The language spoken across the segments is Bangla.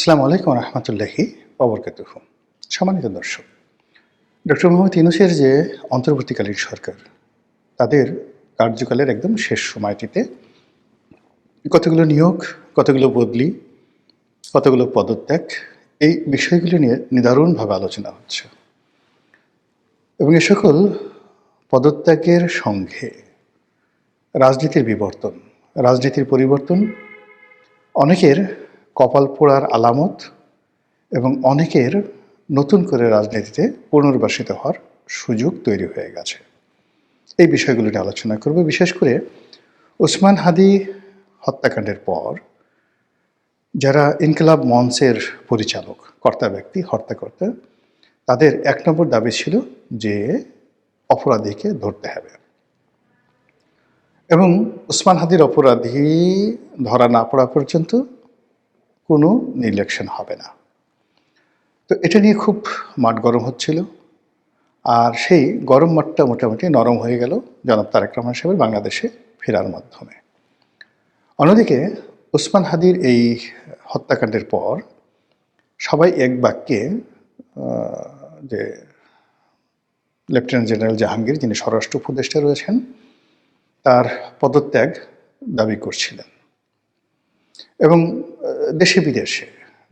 আসসালামু আলাইকুম রহমতুল্লাহি ওবরকাতুহু। সম্মানিত দর্শক, ডক্টর মোহাম্মদ ইউনূসের যে অন্তর্বর্তীকালীন সরকার, তাদের কার্যকালের একদম শেষ সময়টিতে কতগুলো নিয়োগ, কতগুলো বদলি, কতগুলো পদত্যাগ, এই বিষয়গুলো নিয়ে নিদারুণভাবে আলোচনা হচ্ছে। এবং এ সকল পদত্যাগের সঙ্গে রাজনীতির বিবর্তন, রাজনীতির পরিবর্তন, অনেকের কপাল পোড়ার আলামত এবং অনেকের নতুন করে রাজনীতিতে পুনর্বাসিত হওয়ার সুযোগ তৈরি হয়ে গেছে। এই বিষয়গুলো নিয়ে আলোচনা করব। বিশেষ করে ওসমান হাদি হত্যাকাণ্ডের পর যারা ইনকিলাব মঞ্চের পরিচালক, কর্তা ব্যক্তি, হর্তাকর্তা, তাদের এক নম্বর দাবি ছিল যে অপরাধীকে ধরতে হবে এবং ওসমান হাদির অপরাধী ধরা না পড়া পর্যন্ত কোনো ইলেকশন হবে না। তো এটা নিয়ে খুব মাঠ গরম হচ্ছিল। আর সেই গরম মাঠটা মোটামুটি নরম হয়ে গেল জনাব তারেক রহমান সাহেবের বাংলাদেশে ফেরার মাধ্যমে। অন্যদিকে ওসমান হাদির এই হত্যাকাণ্ডের পর সবাই এক বাক্যে যে লেফটেন্যান্ট জেনারেল জাহাঙ্গীর, যিনি স্বরাষ্ট্র উপদেষ্টা রয়েছেন, তার পদত্যাগ দাবি করছিলেন এবং দেশে বিদেশে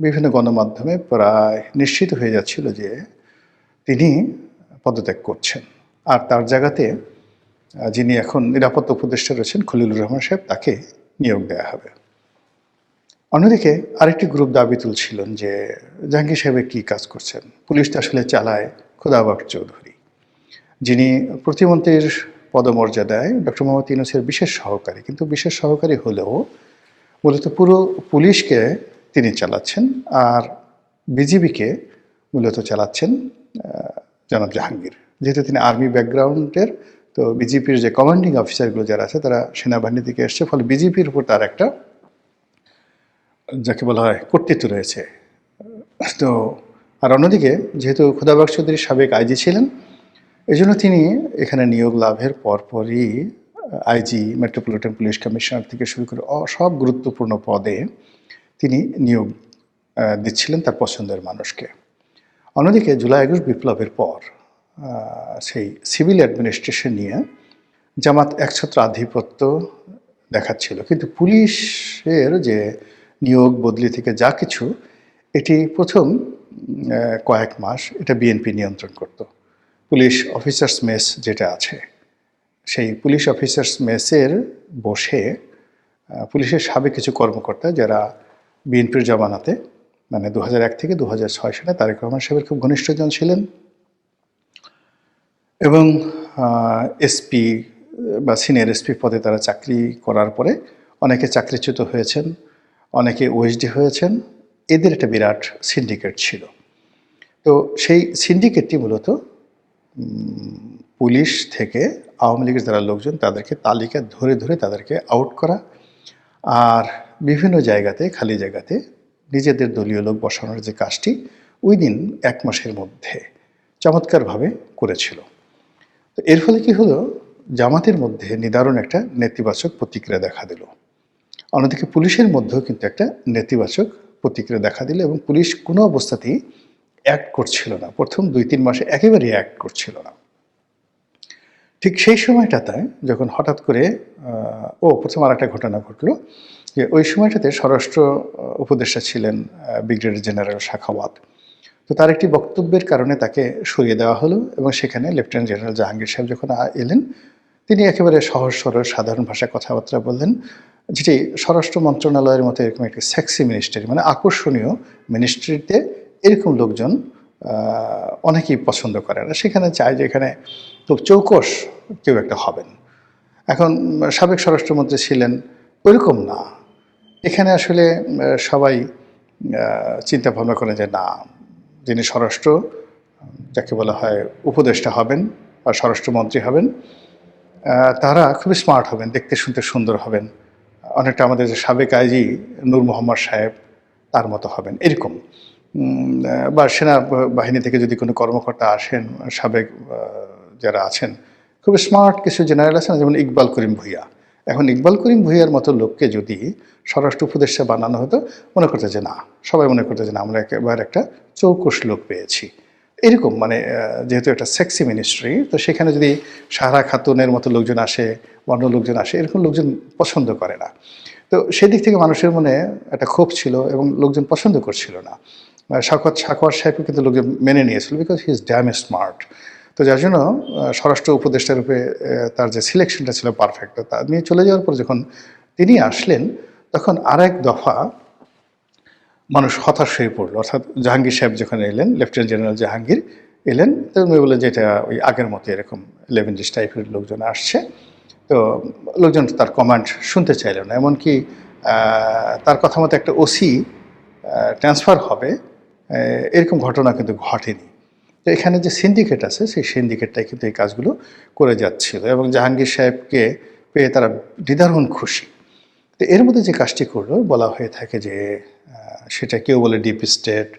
বিভিন্ন গণমাধ্যমে প্রায় নিশ্চিত হয়ে যাচ্ছিল যে তিনি পদত্যাগ করছেন আর তার জায়গাতে যিনি এখন নিরাপত্তা উপদেষ্টা রয়েছেন খলিলুর রহমান সাহেব, তাকে নিয়োগ দেওয়া হবে। অন্যদিকে আরেকটি গ্রুপ দাবি তুলছিলেন যে জাহাঙ্গীর সাহেব কী কাজ করছেন, পুলিশ তো আসলে চালায় খোদাবাক চৌধুরী, যিনি প্রতিমন্ত্রীর পদমর্যাদায় ডক্টর মোহাম্মদ ইউনূসের বিশেষ সহকারী, কিন্তু বিশেষ সহকারী হলেও মূলত পুরো পুলিশকে তিনি চালাচ্ছেন আর বিজিবিকে মূলত চালাচ্ছেন জনাব জাহাঙ্গীর। যেহেতু তিনি আর্মি ব্যাকগ্রাউন্ডের, তো বিজেপির যে কমান্ডিং অফিসারগুলো যারা আছে তারা সেনাবাহিনী থেকে এসছে, ফলে বিজেপির উপর তার একটা যাকে বলা হয় কর্তৃত্ব রয়েছে। তো আর অন্যদিকে যেহেতু খোদাবাক চৌধুরীর সাবেক আইজি ছিলেন, এই জন্য তিনি এখানে নিয়োগ লাভের পরপরই আইজি, মেট্রোপলিটন পুলিশ কমিশনার থেকে শুরু করে সব গুরুত্বপূর্ণ পদে তিনি নিয়োগ দিচ্ছিলেন তার পছন্দের মানুষকে। অন্যদিকে জুলাই আগস্ট বিপ্লবের পর সেই সিভিল অ্যাডমিনিস্ট্রেশন নিয়ে জামাত একছত্র আধিপত্য দেখাচ্ছিল, কিন্তু পুলিশের যে নিয়োগ বদলি থেকে যা কিছু, এটি প্রথম কয়েক মাস এটা বিএনপি নিয়ন্ত্রণ করত। পুলিশ অফিসার্স মেস যেটা আছে, সেই পুলিশ অফিসার্স মেসের বসে পুলিশের সাবেক কিছু কর্মকর্তা যারা বিএনপির জমানাতে মানে 2001 থেকে 2006 সালে তারেক রহমান সাহেবের খুব ঘনিষ্ঠজন ছিলেন এবং এসপি বা সিনিয়র এসপি পদে তারা চাকরি করার পরে অনেকে চাকরিচ্যুত হয়েছেন, অনেকে ওএসডি হয়েছেন। এদের একটা বিরাট সিন্ডিকেট ছিল। তো সেই সিন্ডিকেটটি মূলত পুলিশ থেকে আওয়ামী লীগের যারা লোকজন তাদেরকে তালিকা ধরে ধরে তাদেরকে আউট করা আর বিভিন্ন জায়গাতে, খালি জায়গাতে নিজেদের দলীয় লোক বসানোর যে কাজটি ওই দিন 1 মাসের মধ্যে চমৎকারভাবে করেছিল। তো এর ফলে কি হলো, জামাতের মধ্যে নিদারুণ একটা নেতিবাচক প্রতিক্রিয়া দেখা দিল। অন্যদিকে পুলিশের মধ্যেও কিন্তু একটা নেতিবাচক প্রতিক্রিয়া দেখা দিল এবং পুলিশ কোনো অবস্থাতেই অ্যাক্ট করছিল না। প্রথম 2-3 মাসে একেবারেই অ্যাক্ট করছিল না। ঠিক সেই সময়টাতে যখন হঠাৎ করে প্রথম আর একটা ঘটনা ঘটলো যে ওই সময়টাতে স্বরাষ্ট্র উপদেষ্টা ছিলেন ব্রিগেডিয়ার জেনারেল সাখাওয়াত। তো তার একটি বক্তব্যের কারণে তাকে সরিয়ে দেওয়া হলো এবং সেখানে লেফটেন্যান্ট জেনারেল জাহাঙ্গীর সাহেব যখন এলেন, তিনি একেবারে সহজ সরল সাধারণ ভাষায় কথাবার্তা বললেন, যেটি স্বরাষ্ট্র মন্ত্রণালয়ের মতো এরকম একটি সেক্সি মিনিস্ট্রি, মানে আকর্ষণীয় মিনিস্ট্রিতে এরকম লোকজন অনেকেই পছন্দ করে না। সেখানে চায় যে এখানে খুব চৌকস কেউ একটা হবেন। এখন সাবেক স্বরাষ্ট্রমন্ত্রী ছিলেন, ওইরকম না। এখানে আসলে সবাই চিন্তা ভাবনা করেন যে না, যিনি স্বরাষ্ট্র যাকে বলা হয় উপদেষ্টা হবেন বা স্বরাষ্ট্রমন্ত্রী হবেন, তারা খুবই স্মার্ট হবেন, দেখতে শুনতে সুন্দর হবেন, অনেকটা আমাদের যে সাবেক আইজি নূর মোহাম্মদ সাহেব তার মতো হবেন এরকম। বা সেনাবাহিনী থেকে যদি কোনো কর্মকর্তা আসেন, সাবেক যারা আছেন খুব স্মার্ট কিছু জেনারেল আছেন, যেমন ইকবাল করিম ভূঁইয়া। এখন ইকবাল করিম ভূঁইয়ার মতো লোককে যদি স্বরাষ্ট্র উপদেষ্টা বানানো হতো, মনে করতে যে না, সবাই মনে করতে যে না, আমরা একেবারে একটা চৌকস লোক পেয়েছি। এরকম মানে যেহেতু একটা সেক্সি মিনিস্ট্রি, তো সেখানে যদি সাহারা খাতুনের মতো লোকজন আসে, অন্য লোকজন আসে, এরকম লোকজন পছন্দ করে না। তো সেদিক থেকে মানুষের মনে একটা ক্ষোভ ছিল এবং লোকজন পছন্দ করছিল না। সাখাওয়াত সাহেবকে কিন্তু লোকজন মেনে নিয়েছিল, because he is dam smart. তো যার জন্য স্বরাষ্ট্র উপদেষ্টার রূপে তার যে সিলেকশনটা ছিল পারফেক্ট। তা নিয়ে চলে যাওয়ার পর যখন তিনি আসলেন, তখন আরেক দফা মানুষ হতাশ হয়ে পড়লো। অর্থাৎ জাহাঙ্গীর সাহেব যখন এলেন, লেফটেন্যান্ট জেনারেল জাহাঙ্গীর এলেন, তো উনি বললেন যে এটা ওই আগের মতো এরকম লেভেন্ডিস টাইপের লোকজন আসছে। তো লোকজন তার কমান্ড শুনতে চাইল না। এমনকি তার কথা মতো একটা ওসি ট্রান্সফার হবে, এরকম ঘটনা কিন্তু ঘটেনি। তো এখানে যে সিন্ডিকেট আছে, সেই সিন্ডিকেটটাই কিন্তু এই কাজগুলো করে যাচ্ছিল এবং জাহাঙ্গীর সাহেবকে পেয়ে তারা নিদারুণ খুশি। তো এর মধ্যে যে কাজটি করলো, বলা হয়ে থাকে যে সেটা কেউ বলে ডিপ স্টেট,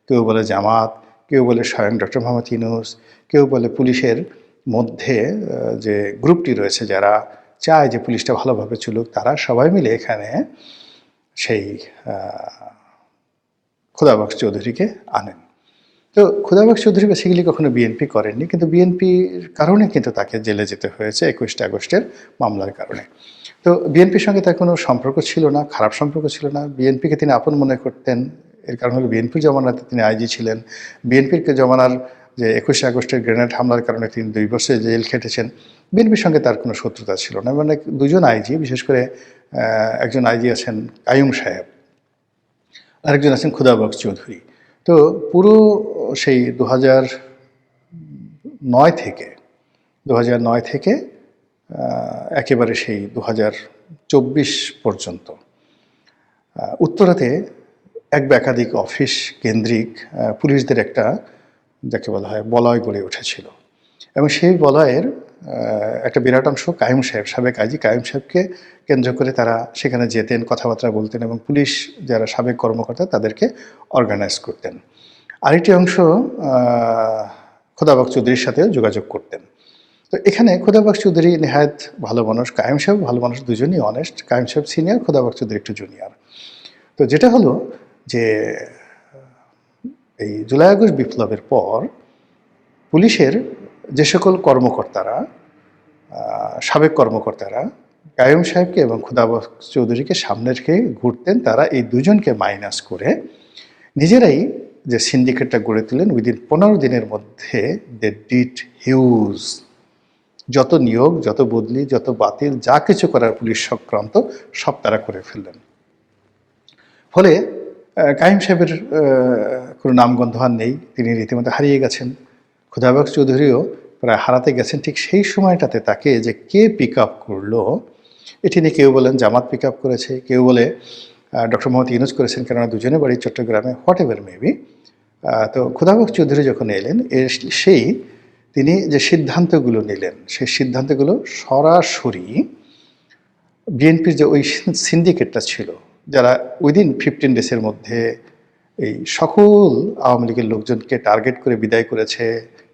কেউ বলে জামাত, কেউ বলে স্বয়ং ডক্টর মোহাম্মদ ইউনূস, কেউ বলে পুলিশের মধ্যে যে গ্রুপটি রয়েছে যারা চায় যে পুলিশটা ভালোভাবে চলুক, তারা সবাই মিলে এখানে সেই খোদাবক্স চৌধুরীকে আনেন। তো খোদাবক্স চৌধুরী বেসিক্যালি কখনো বিএনপি করেননি, কিন্তু বিএনপির কারণে কিন্তু তাকে জেলে যেতে হয়েছে 21 আগস্টের মামলার কারণে। তো বিএনপির সঙ্গে তার কোনো সম্পর্ক ছিল না, খারাপ সম্পর্ক ছিল না। বিএনপিকে তিনি আপন মনে করতেন। এর কারণ হলো বিএনপির জমানাতে তিনি আইজি ছিলেন। বিএনপির জমানার যে 21 আগস্টের গ্রেনেড হামলার কারণে তিনি 2 বছর জেল খেটেছেন। বিএনপির সঙ্গে তার কোনো শত্রুতা ছিল না। মানে দুজন আইজি, বিশেষ করে একজন আইজি আছেন কাইয়ুম সাহেব, আরেকজন আছেন খোদাবক্স চৌধুরী। তো পুরো সেই 2009 থেকে একেবারে সেই 2024 পর্যন্ত উত্তরাতে এক বা একাধিক অফিস কেন্দ্রিক পুলিশদের একটা, যাকে বলা হয়, বলয় গড়ে উঠেছিল এবং সেই বলয়ের একটা বিরাট অংশ কাইয়ুম সাহেব, সাবেক আইজি কাইয়ুম সাহেবকে কেন্দ্র করে তারা সেখানে যেতেন, কথাবার্তা বলতেন এবং পুলিশ যারা সাবেক কর্মকর্তা তাদেরকে অর্গানাইজ করতেন। আরেকটি অংশ খোদাবক্স চৌধুরীর সাথে যোগাযোগ করতেন। তো এখানে খোদাবক্স চৌধুরী নেহায়েত ভালো মানুষ, কাইয়ুম সাহেব ভালো মানুষ, দুজনই অনেস্ট। কাইয়ুম সাহেব সিনিয়র, খোদাবক্স চৌধুরী একটু জুনিয়র। তো যেটা হলো যে এই জুলাই আগস্ট বিপ্লবের পর পুলিশের যে সকল কর্মকর্তারা, সাবেক কর্মকর্তারা কাইয়ুম সাহেবকে এবং খোদাবক্স চৌধুরীকে সামনে রেখে ঘুরতেন, তারা এই দুজনকে মাইনাস করে নিজেরাই যে সিন্ডিকেটটা গড়ে তুলেন। উইদিন 15 দিনের মধ্যে দে ডিড হিউজ, যত নিয়োগ, যত বদলি, যত বাতিল, যা কিছু করার পুলিশ সংক্রান্ত সব তারা করে ফেললেন। ফলে কাইয়ুম সাহেবের কোনো নামগন্ধ আর নেই, তিনি রীতিমতো হারিয়ে গেছেন। খোদাবক্স চৌধুরীও প্রায় হারাতে গেছেন। ঠিক সেই সময়টাতে তাকে যে কে পিক আপ করলো, এটি নিয়ে কেউ বলেন জামাত পিক আপ করেছে, কেউ বলে ডক্টর মোহাম্মদ ইউনূস করেছেন, কেননা দুজনে বাড়ি চট্টগ্রামে, হোয়াট এভার মেবি। তো খোদাবক্স চৌধুরী যখন এলেন, তিনি যে সিদ্ধান্তগুলো নিলেন, সেই সিদ্ধান্তগুলো সরাসরি বিএনপির যে ওই সিন্ডিকেটটা ছিল, যারা উইদিন 15 ডেজের মধ্যে এই সকল আওয়ামী লীগের লোকজনকে টার্গেট করে বিদায় করেছে,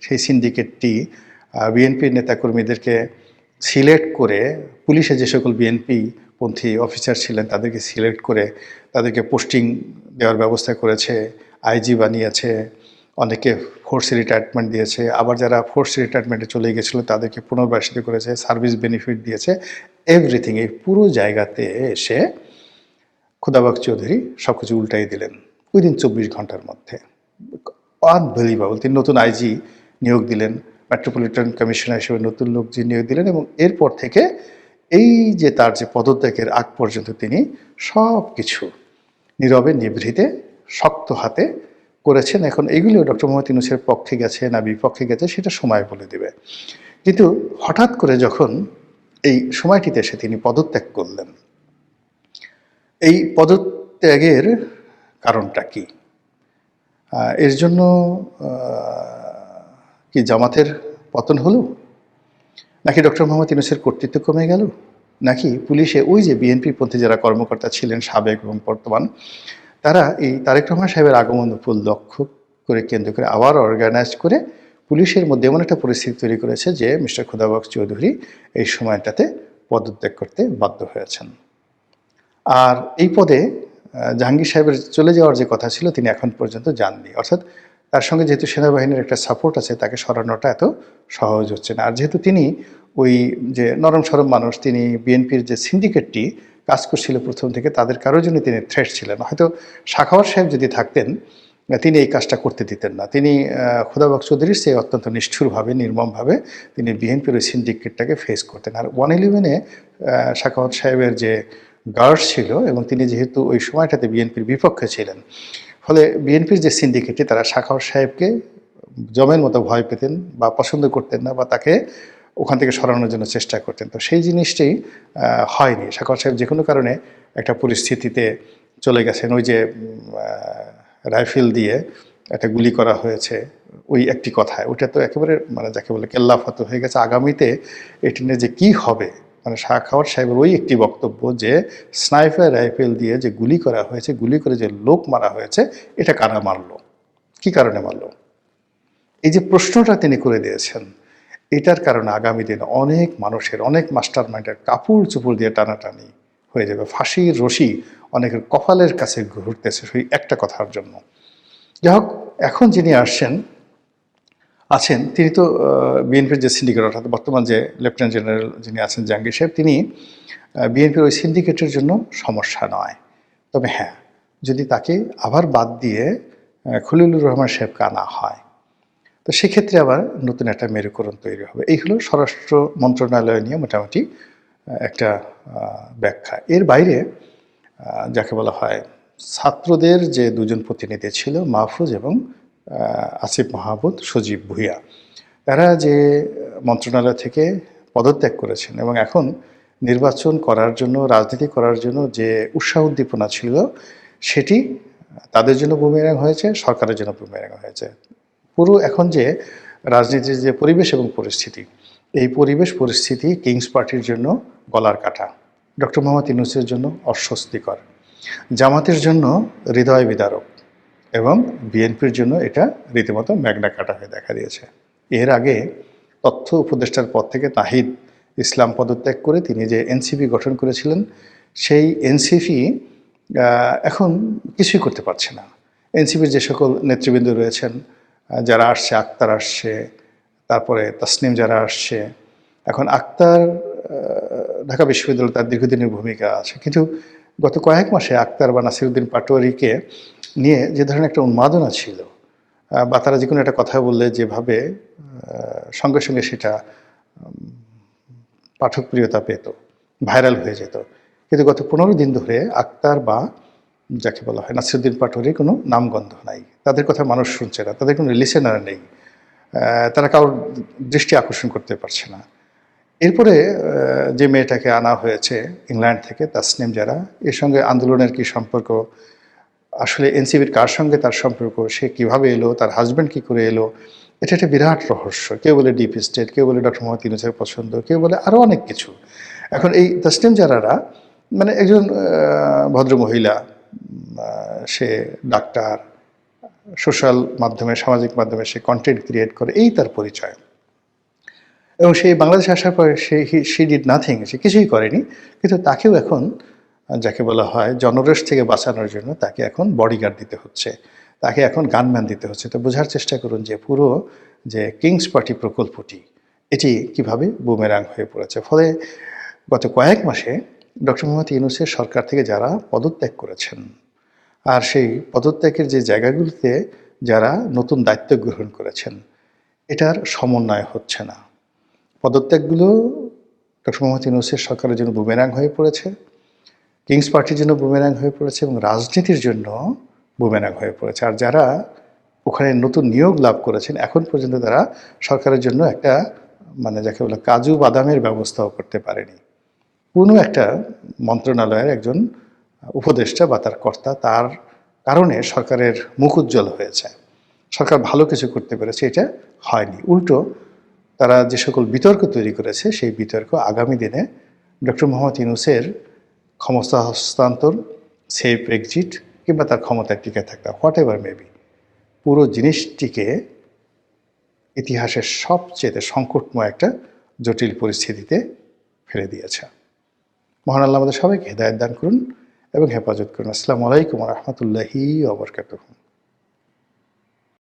সেই সিন্ডিকেটটি বিএনপির নেতাকর্মীদেরকে সিলেক্ট করে, পুলিশে যে সকল বিএনপি পন্থী অফিসার ছিলেন তাদেরকে সিলেক্ট করে তাদেরকে পোস্টিং দেওয়ার ব্যবস্থা করেছে, আইজি বানিয়েছে, অনেকে ফোর্স রিটায়ারমেন্ট দিয়েছে, আবার যারা ফোর্স রিটায়ারমেন্টে চলে গেছিলো তাদেরকে পুনর্বাসিত করেছে, সার্ভিস বেনিফিট দিয়েছে, এভরিথিং। এই পুরো জায়গাতে এসে খোদাবক্স চৌধুরী সব কিছু উল্টাই দিলেন উইদিন 24 ঘন্টার মধ্যে। আনবিলিভেবল। তিনি নতুন আইজি নিয়োগ দিলেন, মেট্রোপলিটন কমিশনার হিসেবে নতুন লোক যে নিয়োগ দিলেন এবং এরপর থেকে এই যে তার যে পদত্যাগের আগ পর্যন্ত তিনি সব কিছু নীরবে নিভৃতে শক্ত হাতে করেছেন। এখন এইগুলিও ডক্টর মোহাম্মদ ইউনূসের পক্ষে গেছে না বিপক্ষে গেছে সেটা সময় বলে দেবে। কিন্তু হঠাৎ করে যখন এই সময়টিতে এসে তিনি পদত্যাগ করলেন, এই পদত্যাগের কারণটা কি? এর জন্য কি জামাতের পতন হলো, নাকি ডক্টর মোহাম্মদ ইউনূসের কর্তৃত্ব কমে গেল, নাকি পুলিশে ওই যে বিএনপি পন্থী যারা কর্মকর্তা ছিলেন সাবেক এবং বর্তমান, তারা এই তারেক রহমান সাহেবের আগমন উপলক্ষ করে কেন্দ্র করে আবার অর্গানাইজ করে পুলিশের মধ্যে এমন একটা পরিস্থিতি তৈরি করেছে যে মিস্টার খোদাবক্স চৌধুরী এই সময়টাতে পদত্যাগ করতে বাধ্য হয়েছেন। আর এই পদে জাহাঙ্গীর সাহেবের চলে যাওয়ার যে কথা ছিল তিনি এখন পর্যন্ত যাননি। অর্থাৎ তার সঙ্গে যেহেতু সেনাবাহিনীর একটা সাপোর্ট আছে তাকে সরানোটা এত সহজ হচ্ছে না। আর যেহেতু তিনি ওই যে নরম সরম মানুষ, তিনি বিএনপির যে সিন্ডিকেটটি কাজ করছিল প্রথম থেকে তাদের কারোর জন্য তিনি থ্রেট ছিলেন। হয়তো সাখাওয়াত সাহেব যদি থাকতেন তিনি এই কাজটা করতে দিতেন না। তিনি খোদাবক্ত চৌধুরীর চেয়ে অত্যন্ত নিষ্ঠুরভাবে নির্মমভাবে তিনি বিএনপির ওই সিন্ডিকেটটাকে ফেস করতেন। আর 111-এ সাখাওয়াত সাহেবের যে গার্ড ছিল এবং তিনি যেহেতু ওই সময়টাতে বিএনপির বিপক্ষে ছিলেন, ফলে বিএনপির যে সিন্ডিকেটটি তারা সাখাওয়াত সাহেবকে জমের মতো ভয় পেতেন বা পছন্দ করতেন না বা তাকে ওখান থেকে সরানোর জন্য চেষ্টা করতেন। তো সেই জিনিসটি হয়নি। সাখাওয়াত সাহেব যে কোনো কারণে একটা পরিস্থিতিতে চলে গেছেন। ওই যে রাইফেল দিয়ে একটা গুলি করা হয়েছে ওই একটি কথায়, ওটা তো একেবারে মানে যাকে বলে কেল্লাফাত হয়ে গেছে। আগামীতে এটি নিয়ে যে কী হবে, মানে সাখাওয়াত সাহেবের ওই একটি বক্তব্য যে স্নাইপার রাইফেল দিয়ে যে গুলি করা হয়েছে, গুলি করে যে লোক মারা হয়েছে, এটা কারা মারলো, কী কারণে মারলো, এই যে প্রশ্নটা তিনি করে দিয়েছেন, এটার কারণে আগামী দিনে অনেক মানুষের, অনেক মাস্টার মাইন্ডের কাপড় চুপড় দিয়ে টানাটানি হয়ে যাবে। ফাঁসির রশি অনেকের কপালের কাছে ঘুরতেছে সেই একটা কথার জন্য। যাই হোক, এখন যিনি আছেন তিনি তো বিএনপির যে সিন্ডিকেট, অর্থাৎ বর্তমান যে লেফটেন্যান্ট জেনারেল যিনি আছেন জাহাঙ্গীর সাহেব, তিনি বিএনপির ওই সিন্ডিকেটের জন্য সমস্যা নয়। তবে হ্যাঁ, যদি তাকে আবার বাদ দিয়ে খলিলুর রহমান সাহেবকে আনা হয়, তো সেক্ষেত্রে আবার নতুন একটা মেরুকরণ তৈরি হবে। এই হলো স্বরাষ্ট্র মন্ত্রণালয় নিয়ে মোটামুটি একটা ব্যাখ্যা। এর বাইরে যাকে বলা হয় ছাত্রদের যে দুজন প্রতিনিধি ছিল, মাহফুজ এবং আসিফ মাহমুদ সজীব ভুঁইয়া, তারা যে মন্ত্রণালয় থেকে পদত্যাগ করেছেন এবং এখন নির্বাচন করার জন্য, রাজনীতি করার জন্য যে উৎসাহ উদ্দীপনা ছিল সেটি তাদের জন্য বুমেরাং হয়েছে, সরকারের জন্য বুমেরাং হয়েছে। পুরো এখন যে রাজনীতির যে পরিবেশ এবং পরিস্থিতি, এই পরিবেশ পরিস্থিতি কিংস পার্টির জন্য গলার কাটা, ডক্টর মোহাম্মদ ইউনূসের জন্য অস্বস্তিকর, জামাতের জন্য হৃদয় বিদারক এবং বিএনপির জন্য এটা রীতিমতো ম্যাগনা কাটা হয়ে দেখা দিয়েছে। এর আগে তথ্য উপদেষ্টার পদ থেকে নাহিদ ইসলাম পদত্যাগ করে তিনি যে এনসিপি গঠন করেছিলেন, সেই এনসিপি এখন কিছুই করতে পারছে না। এনসিপির যে সকল নেতৃবৃন্দ রয়েছেন, যারা আসছে, আক্তার আসছে, তারপরে তাসনিম যারা আসছে, এখন আক্তার ঢাকা বিশ্ববিদ্যালয়ে তার দীর্ঘদিনের ভূমিকা আছে, কিন্তু গত কয়েক মাসে আক্তার বা নাসিরুদ্দিন পাটোয়ারিকে নিয়ে যে ধরনের একটা উন্মাদনা ছিল, বা তারা যে কোনো একটা কথা বললে যেভাবে সঙ্গে সঙ্গে সেটা পাঠকপ্রিয়তা পেত, ভাইরাল হয়ে যেত, কিন্তু গত 15 দিন ধরে আক্তার বা যাকে বলা হয় নাসিরুদ্দিন পাটোয়ারির কোনো নামগন্ধ নাই। তাদের কথা মানুষ শুনছে না, তাদের কোনো লিসেনার নেই, তারা কারোর দৃষ্টি আকর্ষণ করতে পারছে না। এরপরে যে মেয়েটাকে আনা হয়েছে ইংল্যান্ড থেকে, তাসনিম যারা, এর সঙ্গে আন্দোলনের কি সম্পর্ক, আসলে এনসিপির কার সঙ্গে তার সম্পর্ক, সে কিভাবে এলো, তার হাজব্যান্ড কি করে এলো, এটা একটা বিরাট রহস্য। কেউ বলে ডিপ স্টেট, কেউ বলে ডক্টর মোহাম্মদ ইউনূসের পছন্দ, কেউ বলে আরও অনেক কিছু। এখন এই তাসনিম যারারা মানে একজন ভদ্রমহিলা, সে ডাক্তার, সোশ্যাল মাধ্যমে, সামাজিক মাধ্যমে সে কন্টেন্ট ক্রিয়েট করে, এই তার পরিচয়। এবং সেই বাংলাদেশে আসার পরে সে ডিড নাথিং, সে কিছুই করেনি, কিন্তু তাকেও এখন যাকে বলা হয় জনরোষ থেকে বাঁচানোর জন্য তাকে এখন বডিগার্ড দিতে হচ্ছে, তাকে এখন গানম্যান দিতে হচ্ছে। তো বোঝার চেষ্টা করুন যে পুরো যে কিংস পার্টি প্রকল্পটি এটি কিভাবে বুমেরাং হয়ে পড়েছে। ফলে গত কয়েক মাসে ডক্টর মোহাম্মদ ইউনূসের সরকার থেকে যারা পদত্যাগ করেছেন, আর সেই পদত্যাগের যে জায়গাগুলিতে যারা নতুন দায়িত্ব গ্রহণ করেছেন, এটার সমন্বয় হচ্ছে না। পদত্যাগগুলো ডক্টর মোহাম্মদ ইউনূসের সরকারের জন্য বুমেরাং হয়ে পড়েছে, কিংস পার্টির জন্য বুমেরাং হয়ে পড়েছে এবং রাজনীতির জন্য বুমেরাং হয়ে পড়েছে। আর যারা ওখানে নতুন নিয়োগ লাভ করেছেন, এখন পর্যন্ত তারা সরকারের জন্য একটা মানে যাকে বলে কাজু বাদামের ব্যবস্থাও করতে পারেনি। কোনো একটা মন্ত্রণালয়ের একজন উপদেষ্টা বা তার কর্তা, তার কারণে সরকারের মুখ উজ্জ্বল হয়েছে, সরকার ভালো কিছু করতে পেরেছে, এটা হয়নি। উল্টো তারা যে সকল বিতর্ক তৈরি করেছে, সেই বিতর্ক আগামী দিনে ডক্টর মোহাম্মদ ইউনূসের ক্ষমতা হস্তান্তর, সেফ এক্সিট কিংবা তার ক্ষমতায় টিকে থাকা, হোয়াট এভার মেবি, পুরো জিনিসটিকে ইতিহাসের সবচেয়ে সংকটময় একটা জটিল পরিস্থিতিতে ফেলে দিয়েছে। মহান আল্লাহ আমাদের সবাইকে হেদায়েত দান করুন এবং হেফাজত করুন। আসসালামু আলাইকুম ওয়া রাহমাতুল্লাহি ওয়া বারাকাতুহু।